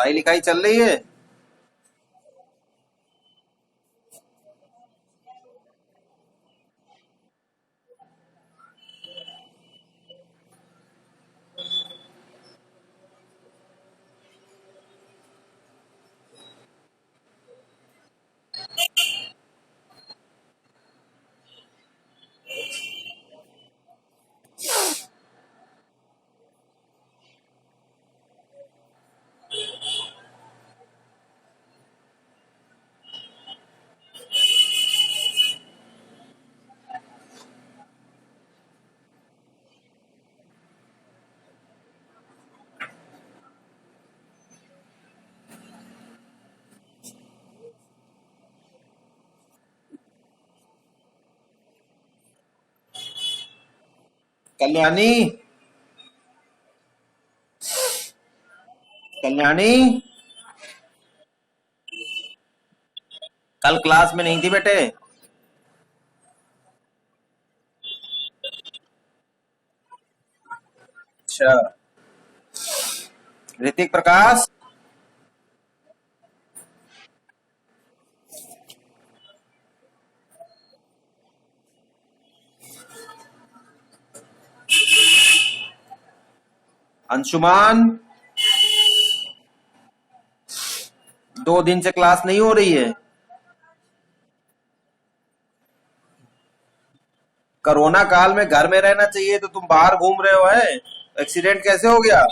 पढ़ाई लिखाई चल रही है? कल्याणी, कल्याणी, कल क्लास में नहीं थी बेटे? अच्छा। ऋतिक प्रकाश, अंशुमान, 2 दिन से क्लास नहीं हो रही है। कोरोना काल में घर में रहना चाहिए तो तुम बाहर घूम रहे हो। है एक्सीडेंट कैसे हो गया?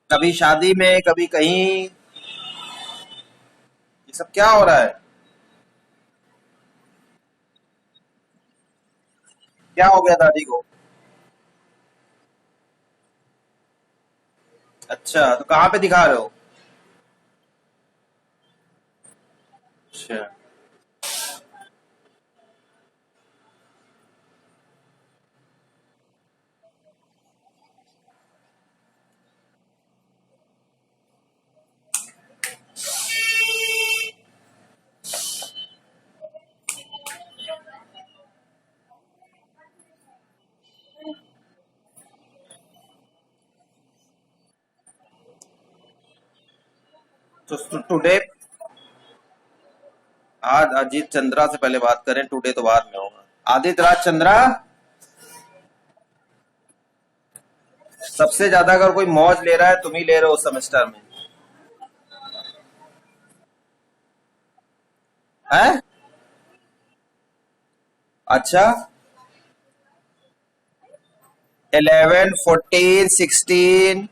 कभी शादी में, कभी कहीं, ये सब क्या हो रहा है? क्या हो गया दादी को? अच्छा, तो कहाँ पे दिखा रहे हो? अच्छा। तो टुडे, आज अजीत चंद्रा से पहले बात करें, टुडे तो बाद में होगा। आदित्य राज चंद्रा, सबसे ज्यादा अगर कोई मौज ले रहा है तुम ही ले रहे हो सेमेस्टर में। है? अच्छा। 11, 14, 16,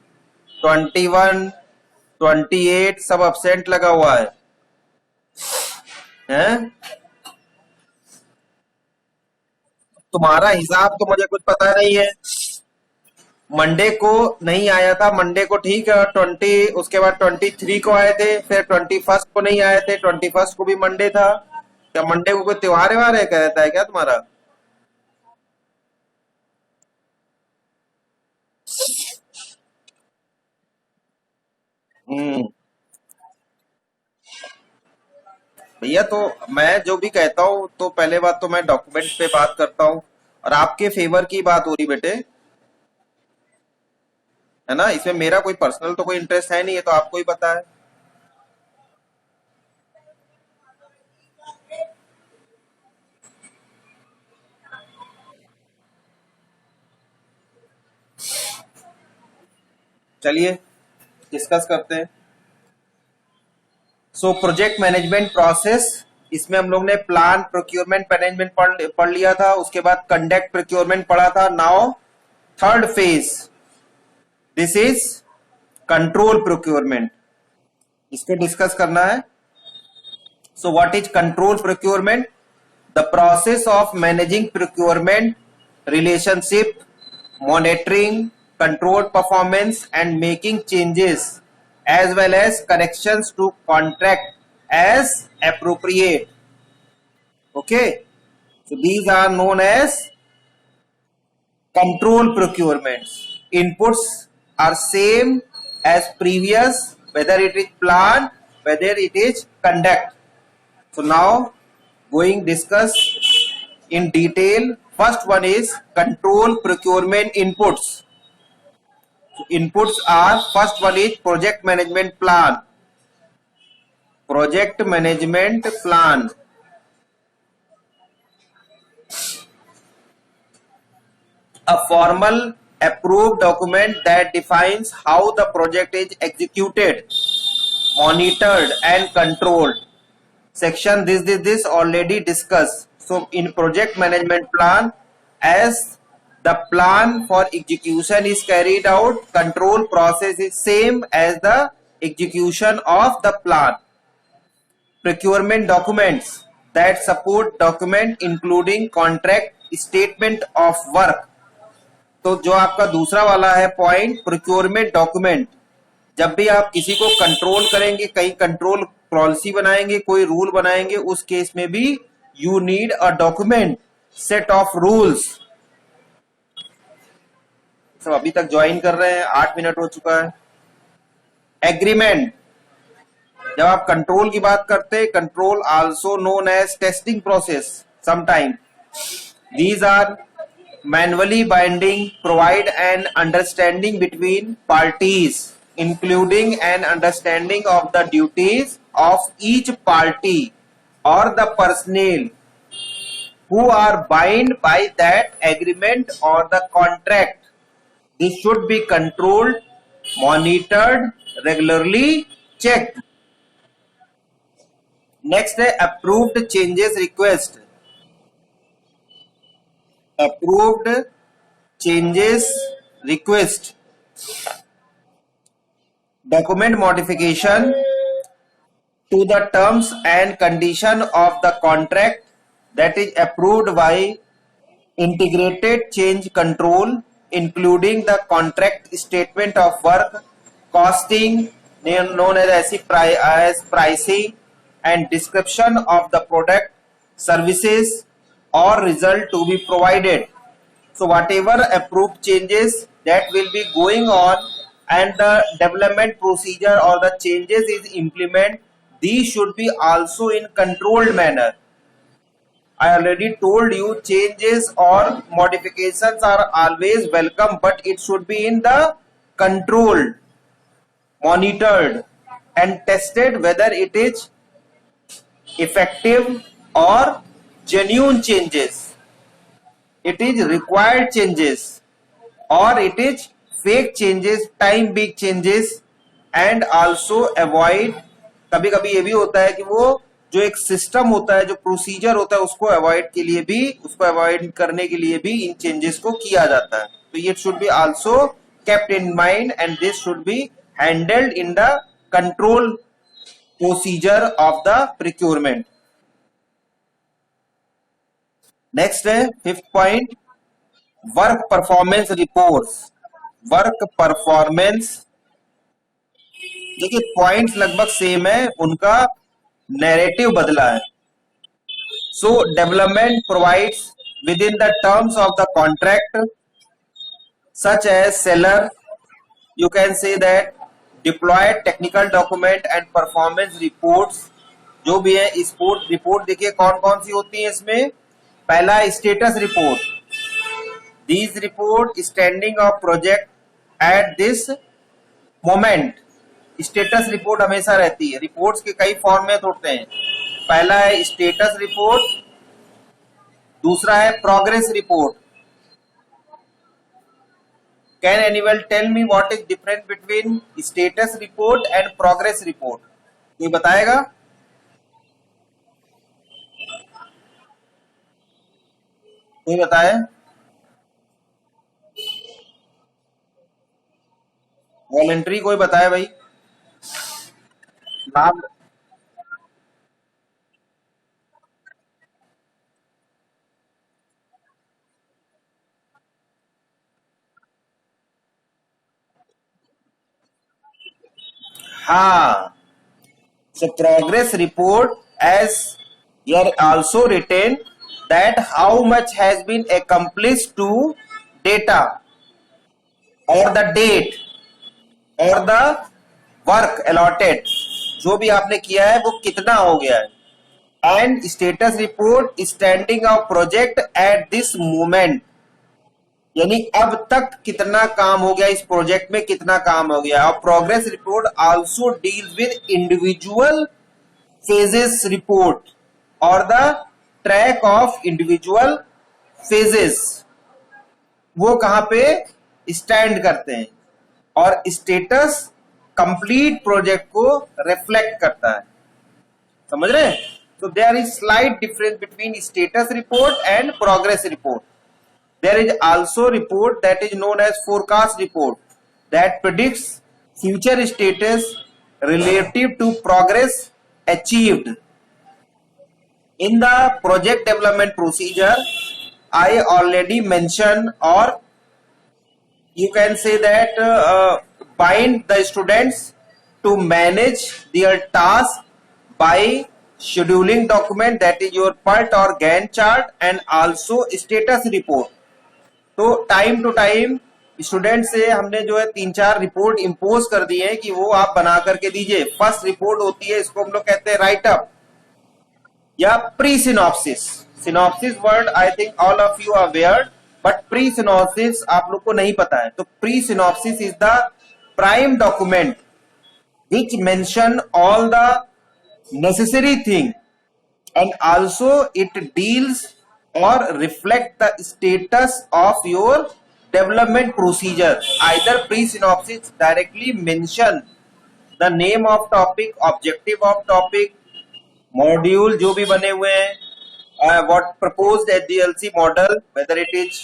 21, 28 सब absent लगा हुआ है। हैं? तुम्हारा हिसाब तो मुझे कुछ पता नहीं है। मंडे को नहीं आया था, मंडे को ठीक है, 20, उसके बाद 23 को आए थे, फिर 21 को नहीं आए थे, 21 को भी मंडे था। क्या मंडे को कोई त्योहार व्योहार है, कहता है क्या तुम्हारा? हम्म। भैया तो मैं जो भी कहता हूँ तो पहले बात तो मैं डॉक्यूमेंट पे बात करता हूँ, और आपके फेवर की बात हो रही बेटे, है ना? इसमें मेरा कोई पर्सनल तो कोई इंटरेस्ट है नहीं, ये तो आपको ही पता है। चलिए डिस्कस करते हैं। सो प्रोजेक्ट मैनेजमेंट प्रोसेस, इसमें हम लोग ने प्लान, प्रोक्योरमेंट, मैनेजमेंट पढ़ लिया था, उसके बाद कंडक्ट प्रोक्योरमेंट पढ़ा था। Now third phase, this is control procurement, इसको डिस्कस करना है। So what is control procurement? The process of managing procurement relationship, monitoring, control performance and making changes as well as corrections to contract as appropriate. Okay, so these are known as control procurements. Inputs are same as previous, whether it is plan, whether it is conduct. So now going discuss in detail. First one is control procurement inputs. Inputs are, first one is project management plan. Project management plan. A formal approved document that defines how the project is executed, monitored and controlled. Section this already discussed. So in project management plan, as the plan for execution is carried out, control process is same as the execution of the plan. Procurement documents that support document including contract, statement of work. तो जो आपका दूसरा वाला है point, procurement document, जब भी आप किसी को कंट्रोल करेंगे, कहीं कंट्रोल पॉलिसी बनाएंगे, कोई रूल बनाएंगे, उस केस में भी you need a document set of rules. सब अभी तक ज्वाइन कर रहे हैं, 8 मिनट हो चुका है. एग्रीमेंट, जब आप कंट्रोल की बात करते हैं, control also known as testing process sometime. These are manually binding, provide an understanding between parties, including an understanding of the duties of each party or the personnel who are bound by that agreement or the contract. This should be controlled, monitored, regularly checked. Next है approved changes request. Approved changes request. Document modification to the terms and condition of the contract that is approved by integrated change control, including the contract statement of work, costing known as pricing, and description of the product, services or result to be provided. So whatever approved changes that will be going on and the development procedure or the changes is implemented, these should be also in controlled manner. I already told you changes or modifications are always welcome, but it should be in the controlled, monitored and tested whether it is effective or genuine changes, it is required changes or it is fake changes, time big changes. And also avoid, कभी कभी ये भी होता है कि वो जो एक सिस्टम होता है, जो प्रोसीजर होता है, उसको अवॉइड करने के लिए भी इन चेंजेस को किया जाता है. तो ये should be also kept in mind and this should be handled in the control procedure of the procurement. Next है 5th point, work performance reports. Work performance, देखिए पॉइंट्स लगभग सेम है, उनका नैरेटिव बदला है. So development provides with in the terms of the contract such as seller, you can say that deployed technical document and performance reports. जो भी है report देखिए कौन कौन सी होती है इसमें. पहला status report, these report standing of project at this moment. Status report हमेशा रहती है. रिपोर्ट्स के कई फॉर्मेट होते हैं. पहला है स्टेटस रिपोर्ट, दूसरा है progress report. Can anyone tell me what is difference between status report and progress report? कोई बताएगा? कोई बताए? वॉलेंट्री कोई बताए भाई नाम. हाँ, so progress report as you are also written that how much has been accomplished to data or the date or the work allotted, जो भी आपने किया है वो कितना हो गया है. and status report standing of project at this moment. यानी अब तक कितना काम हो गया, इस प्रोजेक्ट में कितना काम हो गया। और progress report also deals with individual phases report और the track of individual phases, वो कहां पे स्टैंड करते हैं, और स्टेटस कंप्लीट प्रोजेक्ट को रिफ्लेक्ट करता है। समझ रहे हैं? So there is slight difference between status report and progress report. There is also report that is known as forecast report that predicts future status relative to progress achieved. In the project development procedure, I already mentioned, or you can say that bind the students to manage their task by scheduling document, that is your PERT or Gantt chart, and also status report. तो time to time student से हमने जो है 3-4 report impose कर दी है कि वो आप बना करके दीजिए। फर्स्ट रिपोर्ट होती है, इसको हम लोग कहते हैं राइट अप या pre synopsis. Synopsis word I think all of you are aware, but pre synopsis आप लोग को नहीं पता है। तो pre synopsis is the prime document which mention all the necessary thing, and also it deals or reflect the status of your development procedure. Either pre-synopsis directly mention the name of topic, objective of topic, module जो भी बने हुए हैं, what proposed SDLC model, whether it is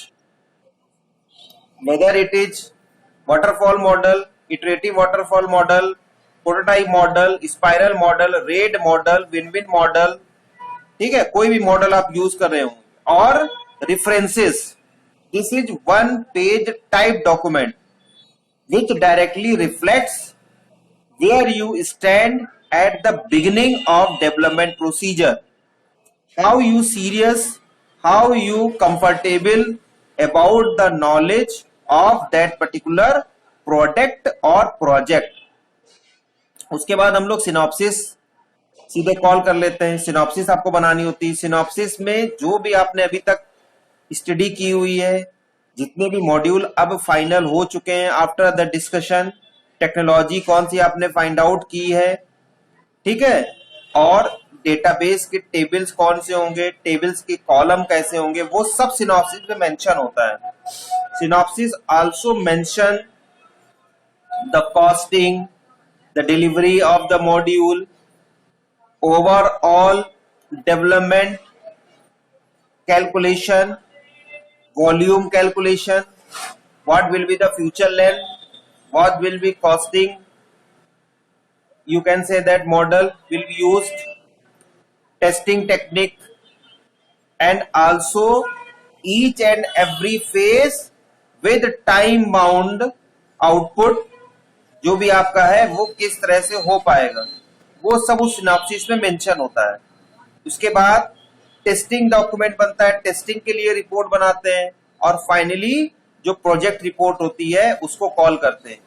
waterfall model, iterative waterfall model, prototype model, spiral model, RAD model, win win model, ठीक है, कोई भी model आप यूज कर रहे हो, और references. This is 1 page type document which directly reflects where you stand at the beginning of development procedure, how you serious, how you comfortable about the knowledge of that particular product और project. उसके बाद हम लोग synopsis सीधे call कर लेते हैं। Synopsis आपको बनानी होती है। सिनॉप्सिस में जो भी आपने अभी तक स्टडी की हुई है, जितने भी मॉड्यूल अब फाइनल हो चुके हैं आफ्टर द डिस्कशन, टेक्नोलॉजी कौन सी आपने फाइंड आउट की है, ठीक है, और डेटाबेस के टेबल्स कौन से होंगे, टेबल्स के कॉलम कैसे होंगे, वो सब सिनॉप्सिस में मेंशन होता है। Synopsis also mention the costing, the delivery of the module, overall development calculation, volume calculation, what will be the future length, what will be costing, you can say that model will be used, testing technique, and also each and every phase with time bound output जो भी आपका है वो किस तरह से हो पाएगा, वो सब उस सिनॉप्सिस में मेंशन होता है। उसके बाद टेस्टिंग डॉक्यूमेंट बनता है, टेस्टिंग के लिए रिपोर्ट बनाते हैं, और फाइनली जो प्रोजेक्ट रिपोर्ट होती है उसको कॉल करते हैं।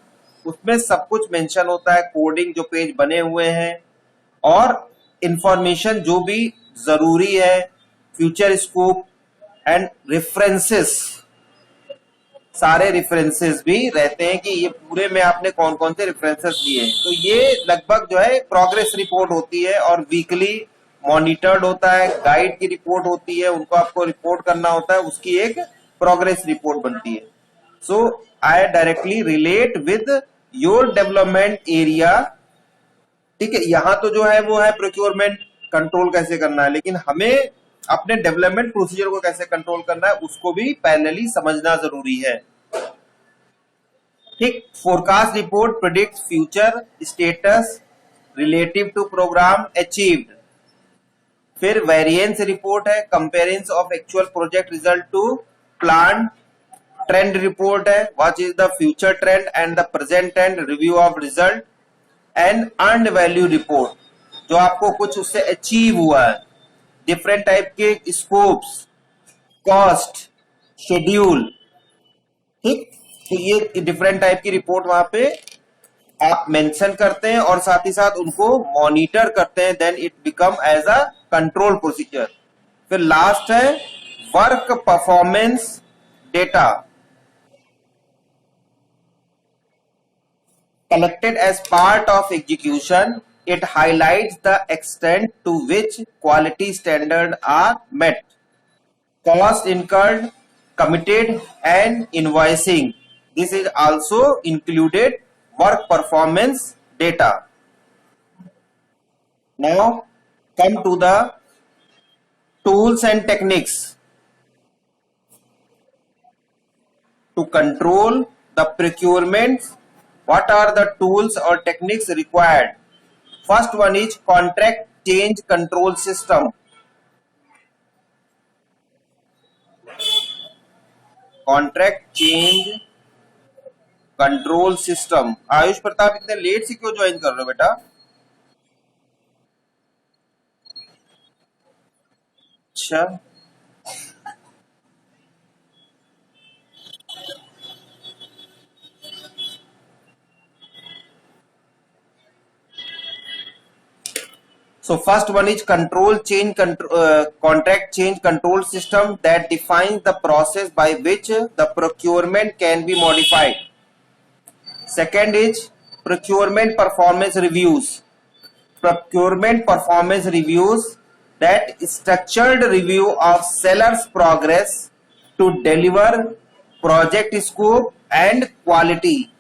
उसमें सब कुछ मेंशन होता है, कोडिंग जो पेज बने हुए हैं और इंफॉर्मेशन जो भी जरूरी है, फ्यूचर स्कोप एंड रेफरेंसेस, सारे रेफरेंसेस भी रहते हैं कि ये पूरे में आपने कौन कौन से रेफरेंसेस लिए हैं। तो ये लगभग जो है प्रोग्रेस रिपोर्ट होती है, और वीकली मॉनिटर्ड होता है, गाइड की रिपोर्ट होती है, उनको आपको रिपोर्ट करना होता है, उसकी एक प्रोग्रेस रिपोर्ट बनती है। So I directly relate with your development area, ठीक है। यहां तो जो है वो है प्रोक्योरमेंट कंट्रोल कैसे करना है, लेकिन हमें अपने डेवलपमेंट प्रोसीजर को कैसे कंट्रोल करना है उसको भी पैरेलली समझना जरूरी है, ठीक। Forecast report predict future status relative to program achieved. फिर वेरिएंस रिपोर्ट है, comparison of actual project result to plan. Trend report है, what is the future trend and the present trend, review of result. And earned value report, जो आपको कुछ उससे achieve हुआ है, different type के स्कोप्स, कॉस्ट, शेड्यूल, ठीक। तो ये डिफरेंट टाइप की रिपोर्ट वहां पे आप मेंशन करते हैं और साथ ही साथ उनको मॉनिटर करते हैं, then it become as a control procedure. फिर लास्ट है work performance data, collected as part of execution. It highlights the extent to which quality standards are met, cost incurred, committed, and invoicing. This is also included work performance data. Now come to the tools and techniques to control the procurement. What are the tools or techniques required? First one is contract change control system. Contract change control system. Ayush Pratap इतने late से क्यों join कर रहे हो बेटा? अच्छा, so first one is control change contract change control system that defines the process by which the procurement can be modified. Second is procurement performance reviews. Procurement performance reviews, that structured review of seller's progress to deliver project scope and quality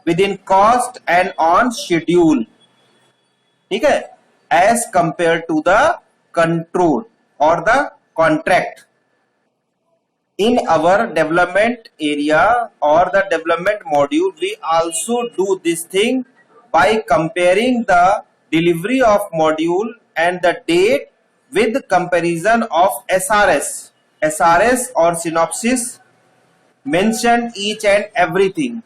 within cost and on schedule. ठीक है, as compared to the control or the contract. In our development area or the development module, we also do this thing by comparing the delivery of module and the date with comparison of SRS. SRS or synopsis mention each and everything.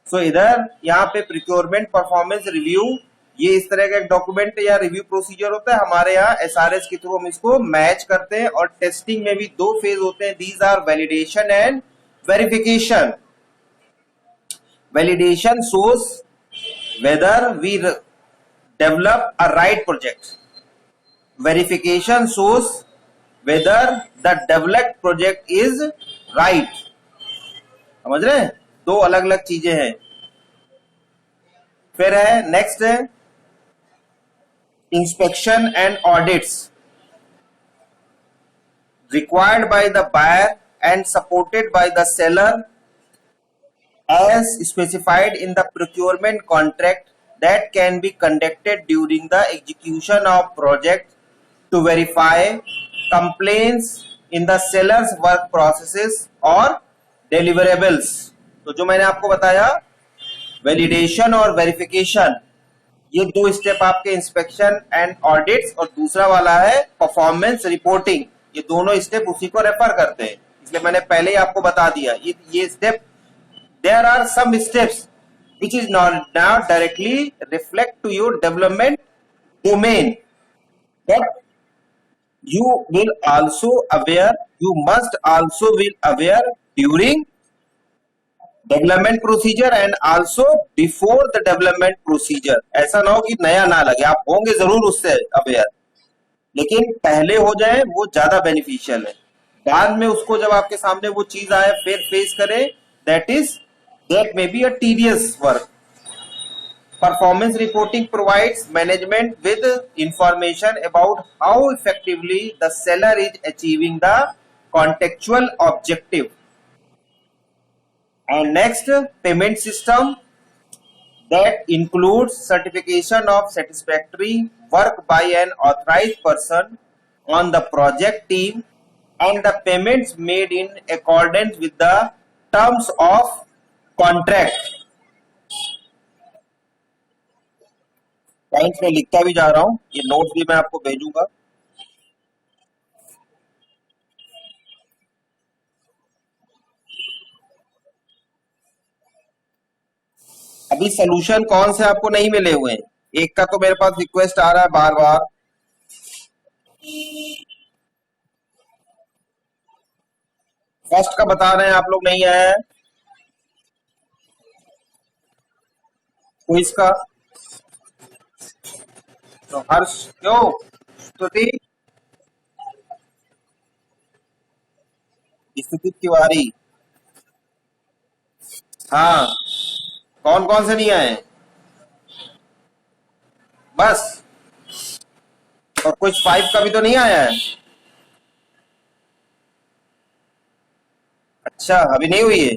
So इधर यहाँ पे procurement performance review, ये इस तरह का एक document या review procedure होता है. हमारे यहाँ एसआरएस के थ्रू हम इसको मैच करते हैं. और टेस्टिंग में भी दो फेज होते हैं. These are validation and verification. Validation shows whether we develop a right project. Verification shows whether the developed project is right. समझ रहे हैं? दो अलग अलग चीजें हैं. फिर है नेक्स्ट है inspection and audits required by the buyer and supported by the seller as specified in the procurement contract, that can be conducted during the execution of project to verify complaints in the seller's work processes or deliverables. तो जो मैंने आपको बताया validation और verification, ये दो step आपके inspection and audits, और दूसरा वाला है परफॉर्मेंस रिपोर्टिंग. ये दोनों स्टेप उसी को रेफर करते हैं, इसलिए मैंने पहले ही आपको बता दिया ये step. There are some steps which is not directly reflect to your development domain, but you must also will aware during development procedure and also before the development procedure. ऐसा ना हो कि नया ना लगे. आप होंगे जरूर उससे अवेयर, लेकिन पहले हो जाए वो ज्यादा बेनिफिशियल है. बाद में उसको जब आपके सामने वो चीज आए फिर फेस करें, that may be a tedious work. Performance reporting provides management with information about how effectively the seller is achieving the contractual objective. And next, payment system, that includes certification of satisfactory work by an authorized person on the project team and the payments made in accordance with the terms of contract. Points में लिखता भी जा रहा हूं, ये notes भी मैं आपको भेजूंगा. अभी सोल्यूशन कौन से आपको नहीं मिले हुए हैं? एक का तो मेरे पास रिक्वेस्ट आ रहा है बार बार. फर्स्ट का बता रहे हैं आप लोग नहीं आया है. क्विज का तो हर्ष क्यों, स्तुति स्तुति तिवारी, हाँ कौन कौन से नहीं आए? बस? और कुछ 5 का भी तो नहीं आया है? अच्छा, अभी नहीं हुई है?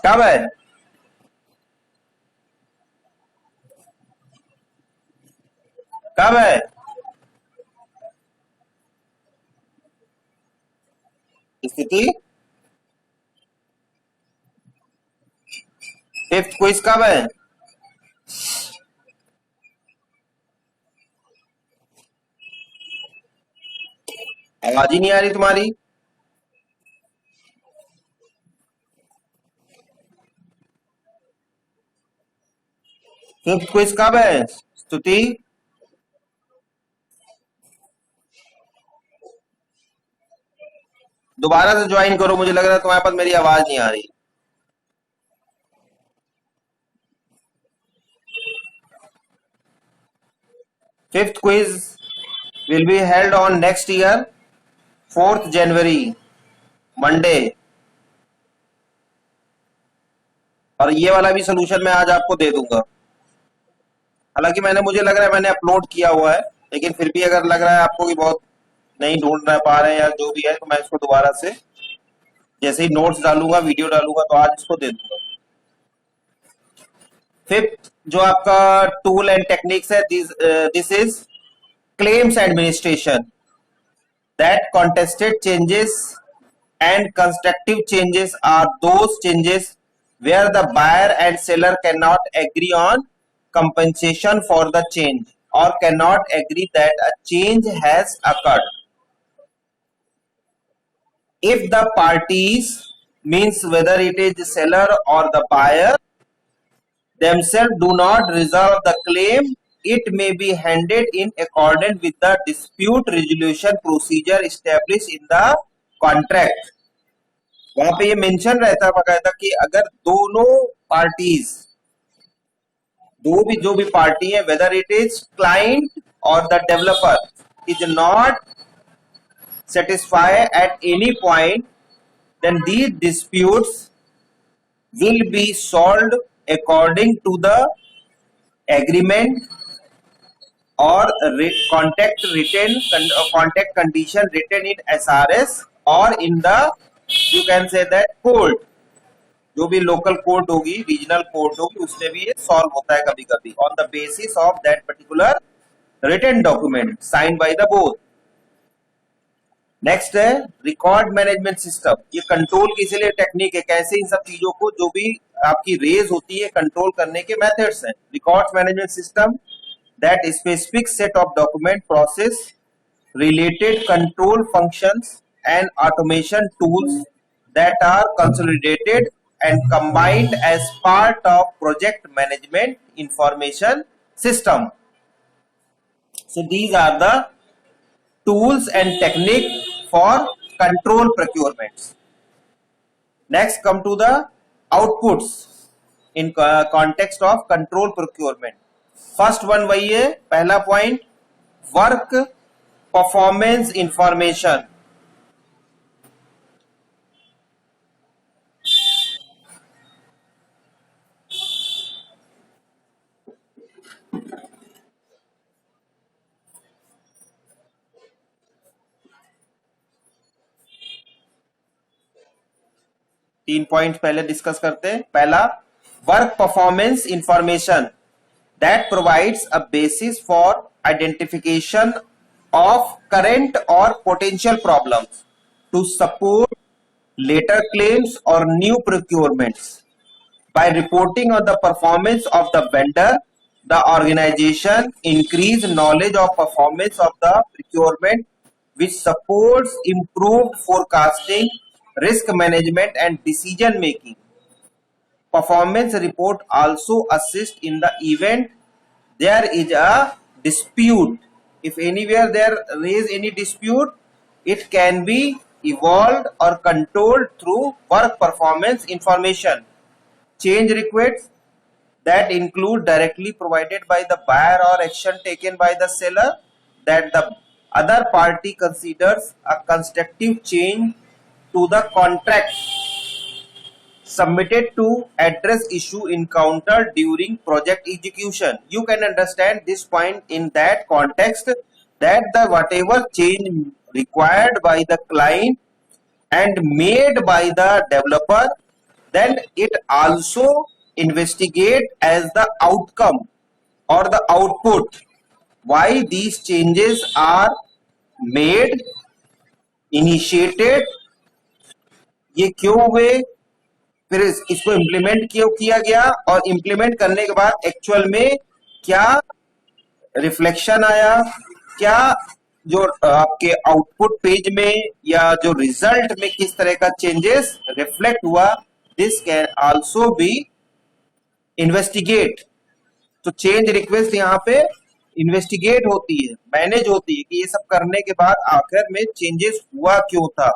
कब है? कब है? स्थिति 5th क्विज कब है? आवाज ही नहीं आ रही तुम्हारी। 5th क्विज कब है स्तुति? दोबारा से ज्वाइन करो, मुझे लग रहा है तुम्हारे पास मेरी आवाज नहीं आ रही। 5th quiz will be held on next year 4th January Monday. और ये वाला भी सोल्यूशन मैं आज आपको दे दूंगा। हालांकि मुझे लग रहा है मैंने अपलोड किया हुआ है, लेकिन फिर भी अगर लग रहा है आपको कि बहुत नहीं ढूंढ रह पा रहे हैं या जो भी है, तो मैं इसको दोबारा से जैसे ही नोट्स डालूंगा, वीडियो डालूंगा, तो आज इसको दे दूंगा। 5th जो आपका टूल एंड टेक्निक्स है, this is claims administration, that contested changes and constructive changes are those changes where the buyer and seller cannot agree on compensation for the change or cannot agree that a change has occurred. If the parties, means whether it is the seller or the buyer, themselves do not resolve the claim, it may be handled in accordance with the dispute resolution procedure established in the contract. वहां पे ये mention रहता है बकायदा कि अगर दोनों parties, जो भी पार्टी है, वेदर इट इज क्लाइंट और the developer is not satisfied at any point, then these disputes will be solved according to the agreement or contact condition written in SRS or in the, you can say that, court. जो भी local court होगी, regional court होगी, उसमें भी ये solve होता है कभी कभी on the basis of that particular written document signed by the both. Next है रिकॉर्ड मैनेजमेंट सिस्टम। ये कंट्रोल की इसीलिए टेक्निक है, कैसे इन सब चीजों को जो भी आपकी रेज होती है कंट्रोल करने के मेथड्स हैं। Record management system that specific set of document process related control functions and automation tools that are consolidated and combined as part of project management information system. So these are the tools and technique for control procurements. Next come to the outputs in context of control procurement. First one वही है, पहला point, work performance information. तीन point पहले discuss करते हैं। पहला, work performance information that provides a basis for identification of current or potential problems to support later claims or new procurements. By reporting on the performance of the vendor, the organization increase knowledge of performance of the procurement, which supports improved forecasting, risk management and decision making. Performance report also assist in the event there is a dispute. If anywhere there is any dispute, it can be evolved or controlled through work performance information. Change requests that include directly provided by the buyer or action taken by the seller that the other party considers a constructive change to the contract submitted to address issue encountered during project execution. You can understand this point in that context that the whatever change required by the client and made by the developer, then it also investigate as the outcome or the output why these changes are made, initiated, ये क्यों हुए, फिर इसको implement क्यों किया गया और implement करने के बाद एक्चुअल में क्या रिफ्लेक्शन आया, क्या जो आपके आउटपुट पेज में या जो रिजल्ट में किस तरह का चेंजेस रिफ्लेक्ट हुआ. This can also be investigate. तो चेंज रिक्वेस्ट यहाँ पे इन्वेस्टिगेट होती है, मैनेज होती है कि ये सब करने के बाद आखिर में चेंजेस हुआ क्यों था.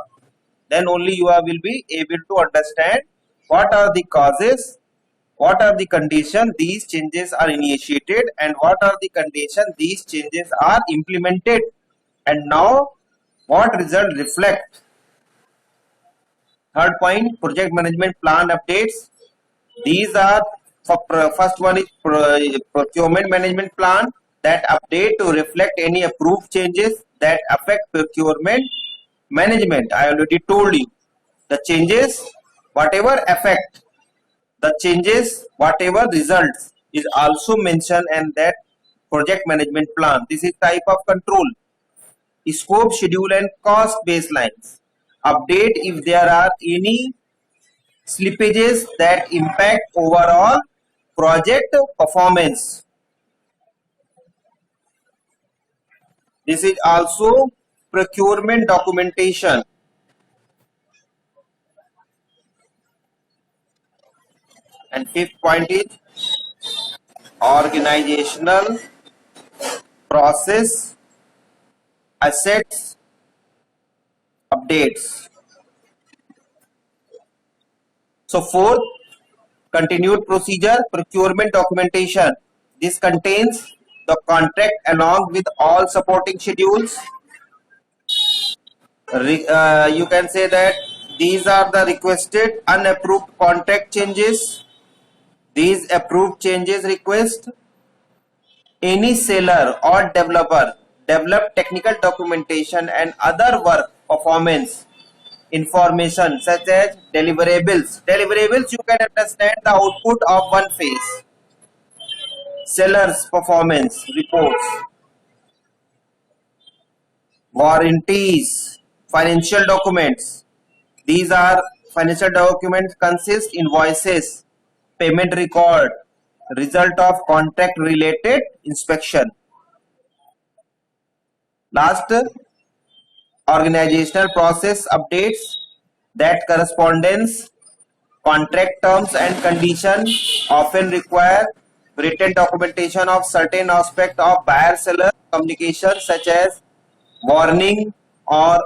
Then only you will be able to understand what are the causes, what are the conditions these changes are initiated, and what are the conditions these changes are implemented, and now what result reflect. Third point, project management plan updates. These are first one is procurement management plan that update to reflect any approved changes that affect procurement management. I already told you the changes, whatever affect the changes, whatever results is also mentioned in that project management plan. This is type of control. Scope, schedule and cost baselines. Update if there are any slippages that impact overall project performance. This is also procurement documentation. And fifth point is organizational process assets updates. So fourth, continued procedure procurement documentation. This contains the contract along with all supporting schedules. You can say that these are the requested unapproved contract changes. These approved changes request any seller or developer develop technical documentation and other work performance information such as deliverables. Deliverables, you can understand the output of one phase. Seller's performance reports, warranties, financial documents. These are financial documents consist invoices, payment record, result of contract related inspection. Last, organizational process updates, that correspondence, contract terms and conditions often require written documentation of certain aspect of buyer-seller communication such as warning or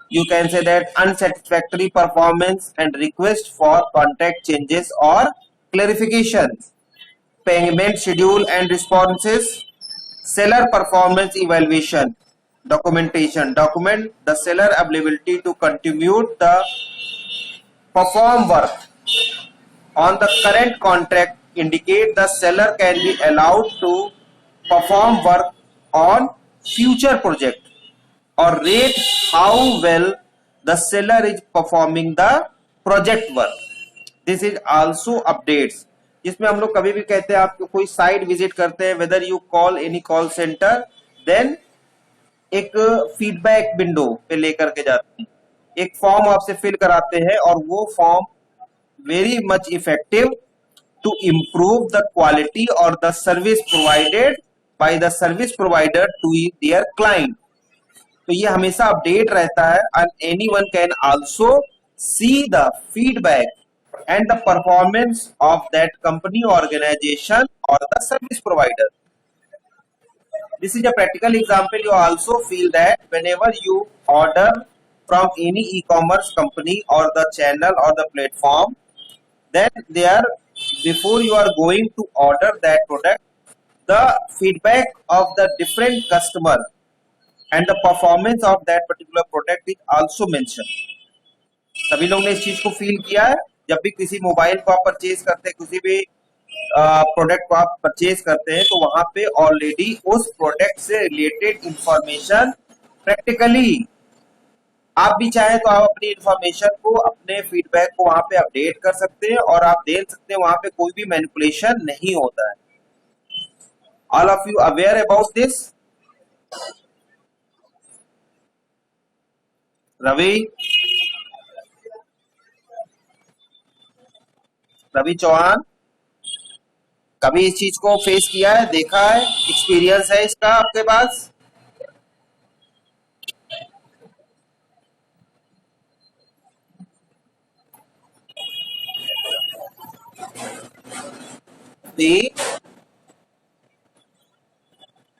you can say that unsatisfactory performance and request for contract changes or clarifications, payment schedule and responses, seller performance evaluation, documentation, document the seller ability to continue the perform work on the current contract, indicate the seller can be allowed to perform work on future project or rate how well the seller is performing the project work. This is also updates. जिसमें हम लोग कभी भी कहते हैं आप कोई site visit करते हैं, whether you call any call center, then एक फीडबैक विंडो पे लेकर के जाते हैं, एक फॉर्म आपसे फिल कराते हैं और वो form very much effective to improve the quality or the service provided by the service provider to their client. तो ये हमेशा अपडेट रहता है and anyone can also see the feedback and the performance of that company, organization or the service provider. This is a practical example. You also feel that whenever you order from any e-commerce company or the channel or the platform, then there before you are going to order that product, the feedback of the different customer and the performance of that particular product is also mentioned. सभी लोग ने इस चीज को feel किया है जब भी किसी मोबाइल को आप परचेज करते हैं, किसी भी प्रोडक्ट को आप परचेज करते हैं, तो वहां पे ऑलरेडी उस प्रोडक्ट से रिलेटेड इंफॉर्मेशन प्रैक्टिकली आप भी चाहे तो आप अपनी इंफॉर्मेशन को, अपने फीडबैक को वहां पे अपडेट कर सकते हैं और आप देख सकते हैं वहां पे कोई भी मैनिपुलेशन नहीं होता है। All of you aware about this? Ravi, Ravi Chauhan, कभी इस चीज को फेस किया है, देखा है, एक्सपीरियंस है इसका आपके पास?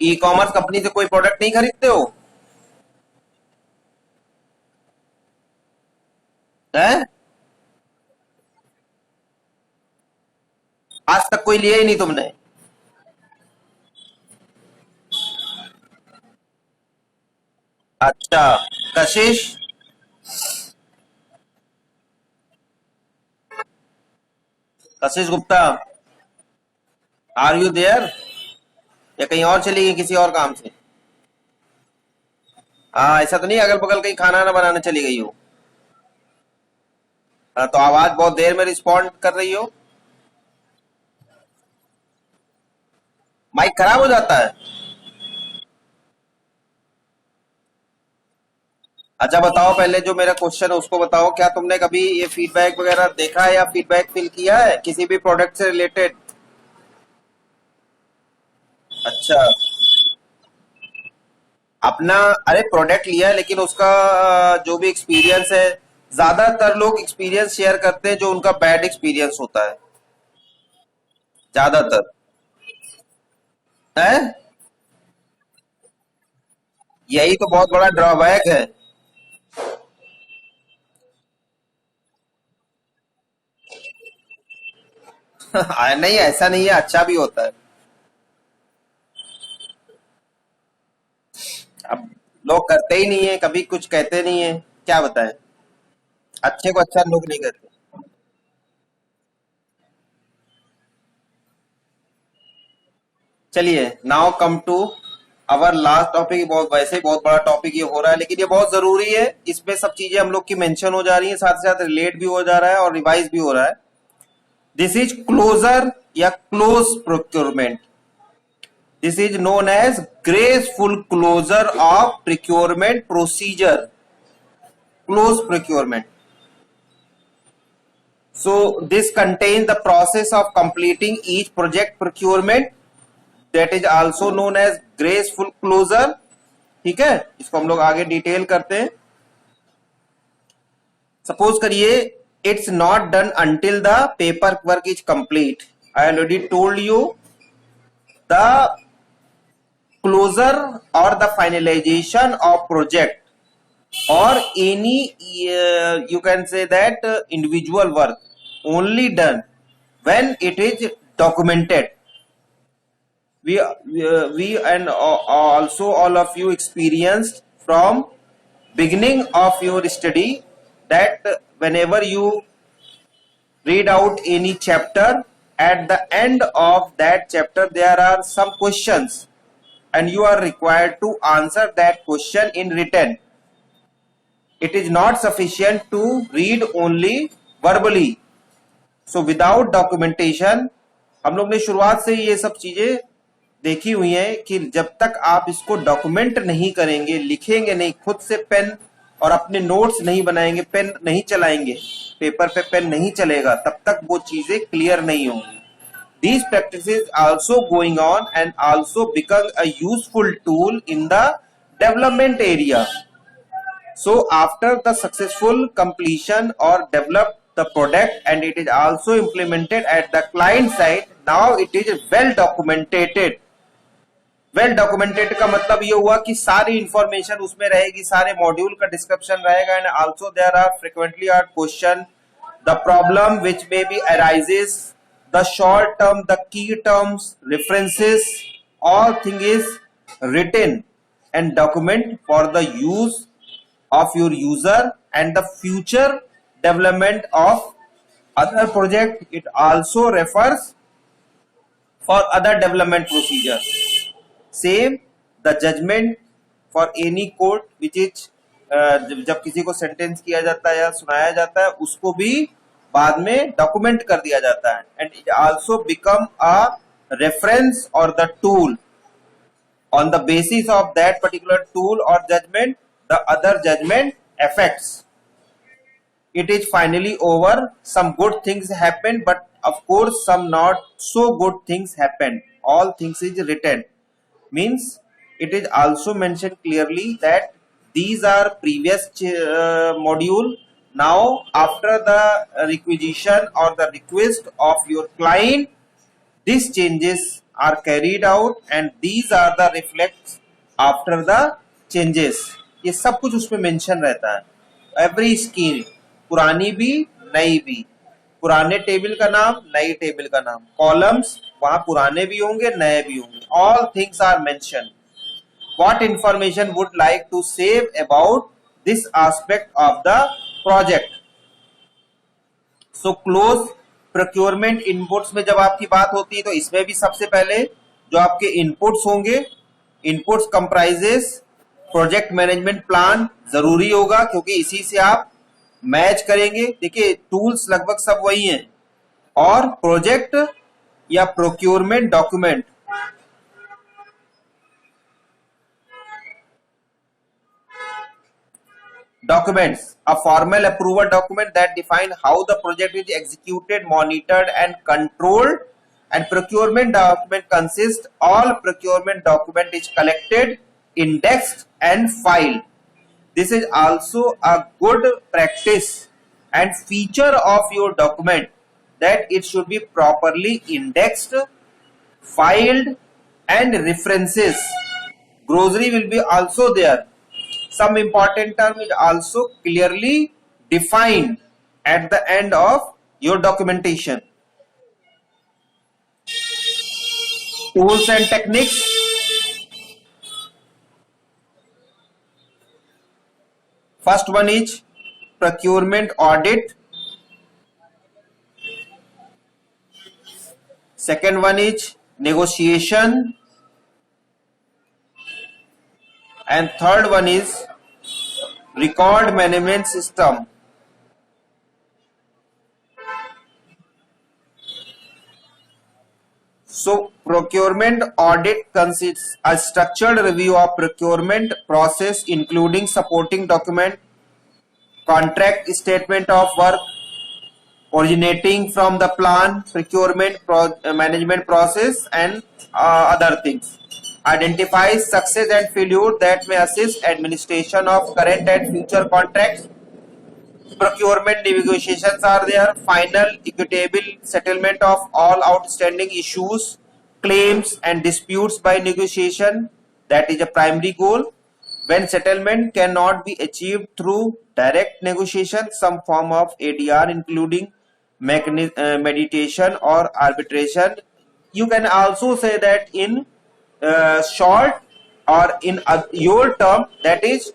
ई कॉमर्स कंपनी से कोई प्रोडक्ट नहीं खरीदते हो हैं? आज तक कोई लिया ही नहीं तुमने? अच्छा, कशिश, कशिश गुप्ता, आर यू देयर? या कहीं और चली गई किसी और काम से? हाँ, ऐसा तो नहीं अगल बगल कहीं खाना ना बनाने चली गई हो? हाँ, तो आवाज बहुत देर में रिस्पॉन्ड कर रही हो। माइक खराब हो जाता है? अच्छा बताओ, पहले जो मेरा क्वेश्चन है उसको बताओ, क्या तुमने कभी ये फीडबैक वगैरह देखा है या फीडबैक फिल किया है किसी भी प्रोडक्ट से रिलेटेड? अच्छा, अपना, अरे प्रोडक्ट लिया है लेकिन उसका जो भी एक्सपीरियंस है, ज्यादातर लोग एक्सपीरियंस शेयर करते हैं जो उनका बैड एक्सपीरियंस होता है, ज्यादातर है। यही तो बहुत बड़ा ड्रॉबैक है। नहीं, ऐसा नहीं है, अच्छा भी होता है। अब लोग करते ही नहीं है, कभी कुछ कहते नहीं है, क्या बताएं। अच्छे को अच्छा लोग नहीं कहते। चलिए, now come to our last topic. बहुत वैसे ही बहुत बड़ा टॉपिक ये हो रहा है, लेकिन ये बहुत जरूरी है। इसमें सब चीजें हम लोग की मेंशन हो जा रही है, साथ ही साथ रिलेट भी हो जा रहा है और रिवाइज भी हो रहा है। दिस इज क्लोजर या close procurement. This is known as graceful closure of procurement procedure, close procurement. So this contains the process of completing each project procurement, that is also known as graceful closure। ठीक है, इसको हम लोग आगे detail करते हैं। Suppose करिए it's not done until the paper work is complete. I already told you the closure और the finalization of project or any you can say that individual work only done when it is documented. We and also all of you experienced from beginning of your study that whenever you read out any chapter, at the end of that chapter there are some questions and you are required to answer that question in written. It is not sufficient to read only verbally. So without documentation, हम लोग ने शुरुआत से ये सब चीजें देखी हुई है कि जब तक आप इसको डॉक्यूमेंट नहीं करेंगे, लिखेंगे नहीं खुद से पेन और अपने नोट्स नहीं बनाएंगे, पेन नहीं चलाएंगे, पेपर पे पेन नहीं चलेगा, तब तक वो चीजें क्लियर नहीं होंगी। These practices also going on and also become a useful tool in the development area. So after the successful completion or develop the product and it is also implemented at the client side, now it is well documented। Well documented का मतलब ये हुआ कि सारी information उसमें रहेगी, सारे module का डिस्क्रिप्शन रहेगा, and also there are frequently are question, the problem which may be arises, the short term, the key terms, references, all thing is written and document for the use of your user and the future development of Other project, it also refers for other development procedures. Same, the judgment for any court which is जब किसी को sentence किया जाता है या सुनाया जाता है उसको भी बाद में डॉक्यूमेंट कर दिया जाता है, and it also become a reference और the tool on the basis of that particular tool or judgment the other judgment affects. It is finally over. Some good things happen, but of course some not so good things happen. All things is written, means it is also mentioned clearly that these are previous module. Now after the requisition or the request of your client, these changes are carried out and these are the reflects after the changes. ये सब कुछ उसमें mention रहता है. Every scheme, पुरानी भी नई भी, पुराने टेबल का नाम नई टेबल का नाम, कॉलम्स वहां पुराने भी होंगे नए भी होंगे, all things are mention. What information would like to save about this aspect of the project. So close procurement inputs में जब आपकी बात होती है तो इसमें भी सबसे पहले जो आपके इनपुट्स होंगे, inputs comprises project management plan जरूरी होगा क्योंकि इसी से आप मैच करेंगे. देखिए टूल्स लगभग सब वही हैं, और प्रोजेक्ट या procurement document, documents, a formal approval document that define how the project is executed, monitored and controlled. And procurement document consists all procurement document is collected, indexed and filed. This is also a good practice and feature of your document that it should be properly indexed, filed and references. Glossary will be also there. Some important term is also clearly defined at the end of your documentation. Tools and techniques. First one is procurement audit. Second one is negotiation. And third one is record management system. So procurement audit consists a structured review of procurement process including supporting document, contract statement of work originating from the plan, procurement management process and other things. Identifies success and failure that may assist administration of current and future contracts. Procurement negotiations are there. Final equitable settlement of all outstanding issues, claims and disputes by negotiation. That is a primary goal. When settlement cannot be achieved through direct negotiation, some form of ADR including mediation or arbitration. You can also say that in short or in your term, that is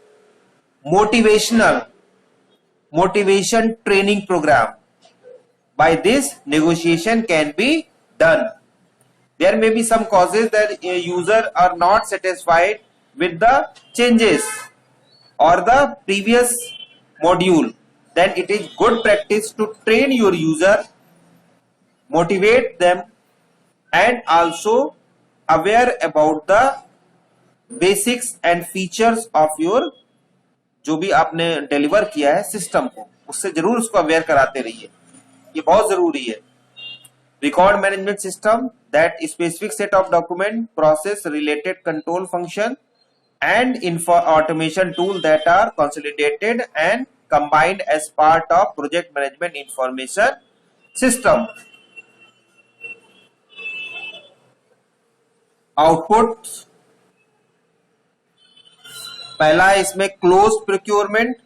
motivation training program. By this negotiation can be done. There may be some causes that user are not satisfied with the changes or the previous module. Then it is good practice to train your user, motivate them and also aware about the basics and features of your जो भी आपने deliver किया है system को, उससे जरूर उसको aware कराते रहिए, ये बहुत जरूरी है. Record management system, that specific set of document, process related control function and automation tool that are consolidated and combined as part of project management information system. Output पहला है इसमें क्लोज प्रोक्योरमेंट.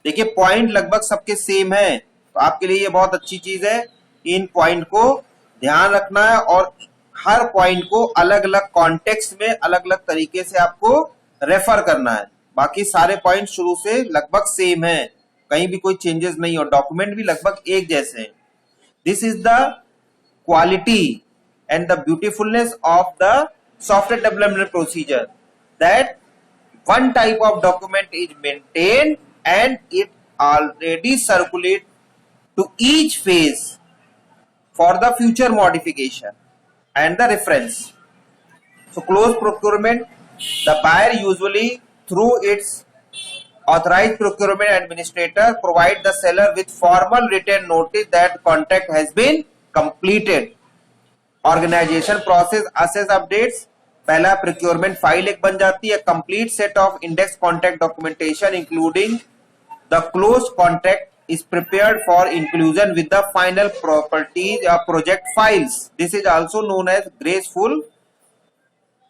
देखिए पॉइंट लगभग सबके same है, तो आपके लिए ये बहुत अच्छी चीज है. इन पॉइंट को ध्यान रखना है और हर पॉइंट को अलग अलग कॉन्टेक्स्ट में अलग अलग तरीके से आपको रेफर करना है. बाकी सारे पॉइंट शुरू से लगभग सेम है, कहीं भी कोई चेंजेस नहीं हो, डॉक्यूमेंट भी लगभग एक जैसे हैं. This is the quality and the beautifulness of the software development procedure, that one type of document is maintained and it already circulate to each phase for the future modification and the reference. So close procurement, the buyer usually through its authorized procurement administrator provide the seller with formal written notice that contract has been completed. Organization process assess updates, पहला procurement file एक बन जाती है. Complete set of index contract documentation including the close contract is prepared for inclusion with the final properties या project files. This is also known as graceful,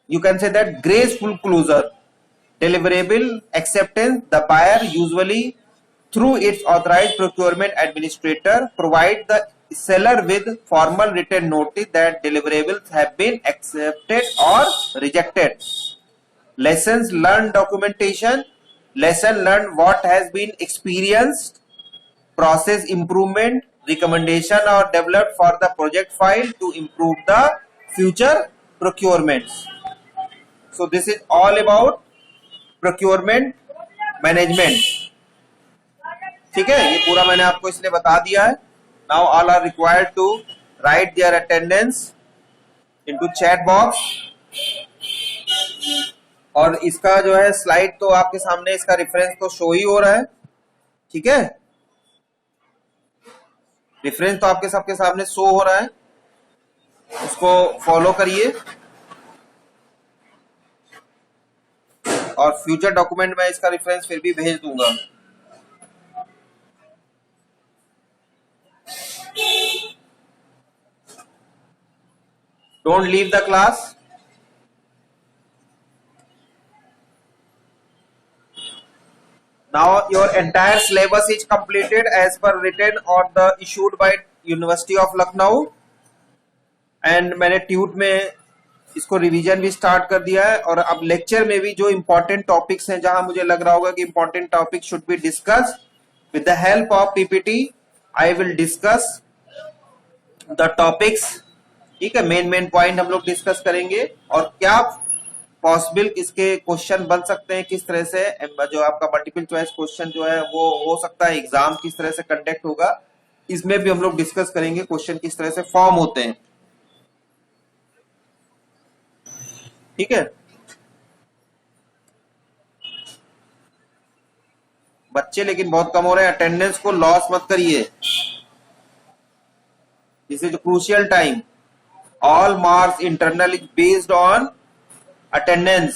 you can say that graceful closure. Deliverable acceptance, the buyer usually through its authorized procurement administrator provide the seller with formal written notice that deliverables have been accepted or rejected. Lessons learned documentation, lesson learned what has been experienced, process improvement, recommendation or developed for the project file to improve the future procurements. So this is all about procurement management. ठीक है, ये पूरा मैंने आपको इसलिए बता दिया है. Now all are required to write their attendance into chat box. और इसका जो है स्लाइड तो आपके सामने, इसका रेफरेंस तो शो ही हो रहा है. ठीक है, रेफरेंस तो आपके सबके सामने शो हो रहा है, उसको फॉलो करिए. और फ्यूचर डॉक्यूमेंट में इसका रेफरेंस फिर भी भेज दूंगा. Don't leave the class. Now your entire syllabus is completed as per written or the issued by University of Lucknow. And मैंने ट्यूट में इसको रिवीजन भी स्टार्ट कर दिया है. और अब लेक्चर में भी जो इंपॉर्टेंट टॉपिक्स हैं, जहां मुझे लग रहा होगा कि important topic should be discuss with the help of PPT, I will discuss the topics. ठीक है, मेन पॉइंट हम लोग डिस्कस करेंगे और क्या पॉसिबल इसके क्वेश्चन बन सकते हैं, किस तरह से जो आपका मल्टीपल चॉइस क्वेश्चन जो है वो हो सकता है, एग्जाम किस तरह से कंडक्ट होगा, इसमें भी हम लोग डिस्कस करेंगे. क्वेश्चन किस तरह से फॉर्म होते हैं. ठीक है, बच्चे लेकिन बहुत कम हो रहे हैं. अटेंडेंस को लॉस मत करिए. This is crucial time. All marks internal is based on attendance.